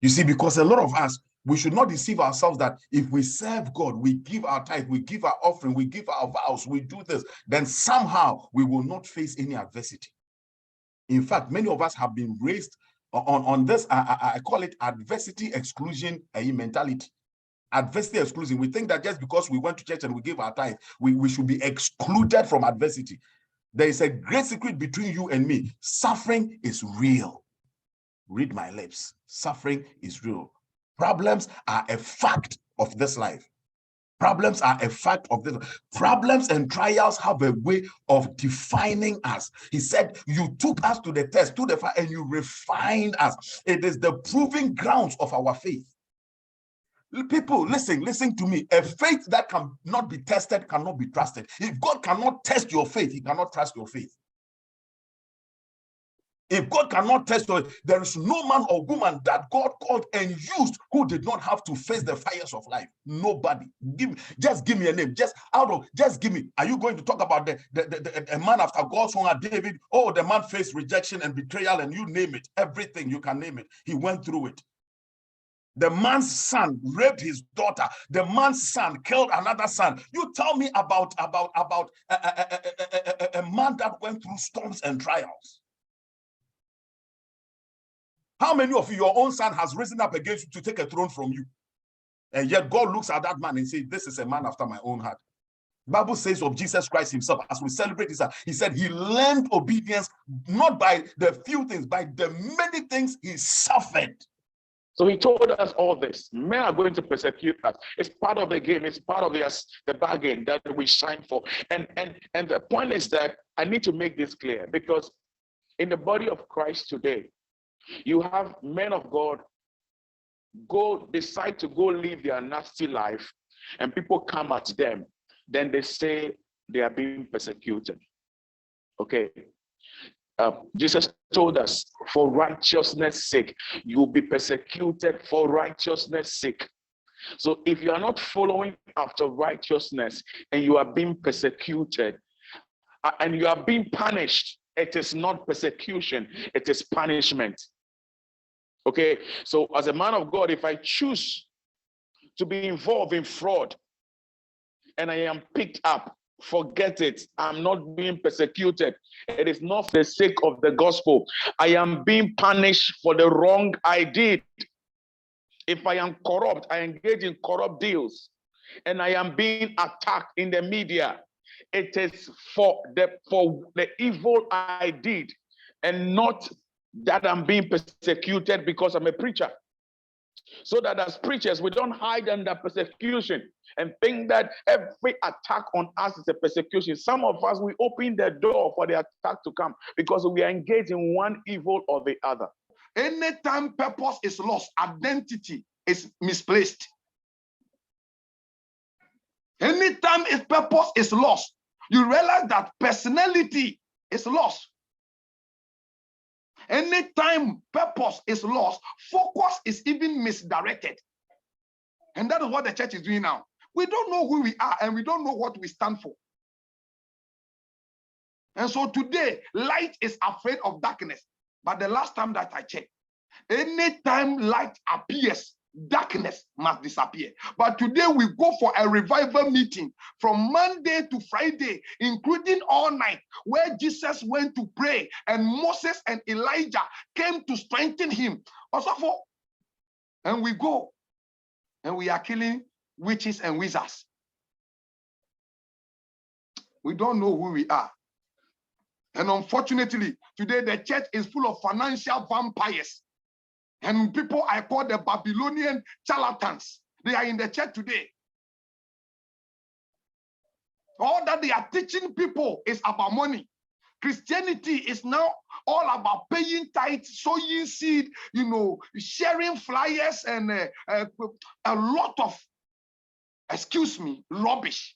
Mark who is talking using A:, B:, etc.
A: You see, because a lot of us, we should not deceive ourselves that if we serve God, we give our tithe, we give our offering, we give our vows, we do this, then somehow we will not face any adversity. In fact, many of us have been raised on this, I call it adversity exclusion mentality. Adversity exclusion. We think that just because we went to church and we gave our tithe, we should be excluded from adversity. There is a great secret between you and me. Suffering is real. Read my lips. Suffering is real. Problems are a fact of this life. Problems are a fact of this. Problems and trials have a way of defining us. He said, you took us to the test, to the fire, and you refined us. It is the proving grounds of our faith. People, listen to me. A faith that cannot be tested cannot be trusted. If God cannot test your faith, he cannot trust your faith. If God cannot test you, there is no man or woman that God called and used who did not have to face the fires of life. Nobody. Just give me a name. Just give me. Are you going to talk about a man after God's own, David? Oh, the man faced rejection and betrayal, and you name it. Everything, you can name it. He went through it. The man's son raped his daughter. The man's son killed another son. You tell me about a man that went through storms and trials. How many of you, your own son has risen up against you to take a throne from you? And yet God looks at that man and says, this is a man after my own heart. The Bible says of Jesus Christ himself, as we celebrate this, he said he learned obedience not by the few things, by the many things he suffered.
B: So he told us all this. Men are going to persecute us. It's part of the game. It's part of the bargain that we sign for. And the point is that I need to make this clear, because in the body of Christ today, you have men of God decide to go live their nasty life, and people come at them. Then they say they are being persecuted. Okay. Jesus told us, for righteousness' sake, you will be persecuted for righteousness' sake. So if you are not following after righteousness and you are being persecuted and you are being punished, it is not persecution, it is punishment. Okay, so as a man of God, if I choose to be involved in fraud and I am picked up, forget it. I'm not being persecuted. It is not for the sake of the gospel. I am being punished for the wrong I did. If I am corrupt, I engage in corrupt deals, and I am being attacked in the media, it is for the evil I did, and not that I'm being persecuted because I'm a preacher. So that as preachers, we don't hide under persecution and think that every attack on us is a persecution. Some of us, we open the door for the attack to come because we are engaged in one evil or the other.
C: Anytime purpose is lost, identity is misplaced. Anytime its purpose is lost, you realize that personality is lost. Anytime purpose is lost, focus is even misdirected. And that is what the church is doing now. We don't know who we are and we don't know what we stand for. And so today, light is afraid of darkness. But the last time that I checked, anytime light appears, darkness must disappear. But today we go for a revival meeting from Monday to Friday, including all night, where Jesus went to pray and Moses and Elijah came to strengthen him. Also, and we go and we are killing witches and wizards. We don't know who we are. And unfortunately, today the church is full of financial vampires. And people I call the Babylonian charlatans. They are in the church today. All that they are teaching people is about money. Christianity is now all about paying tithes, sowing seed, sharing flyers, and a lot of, rubbish.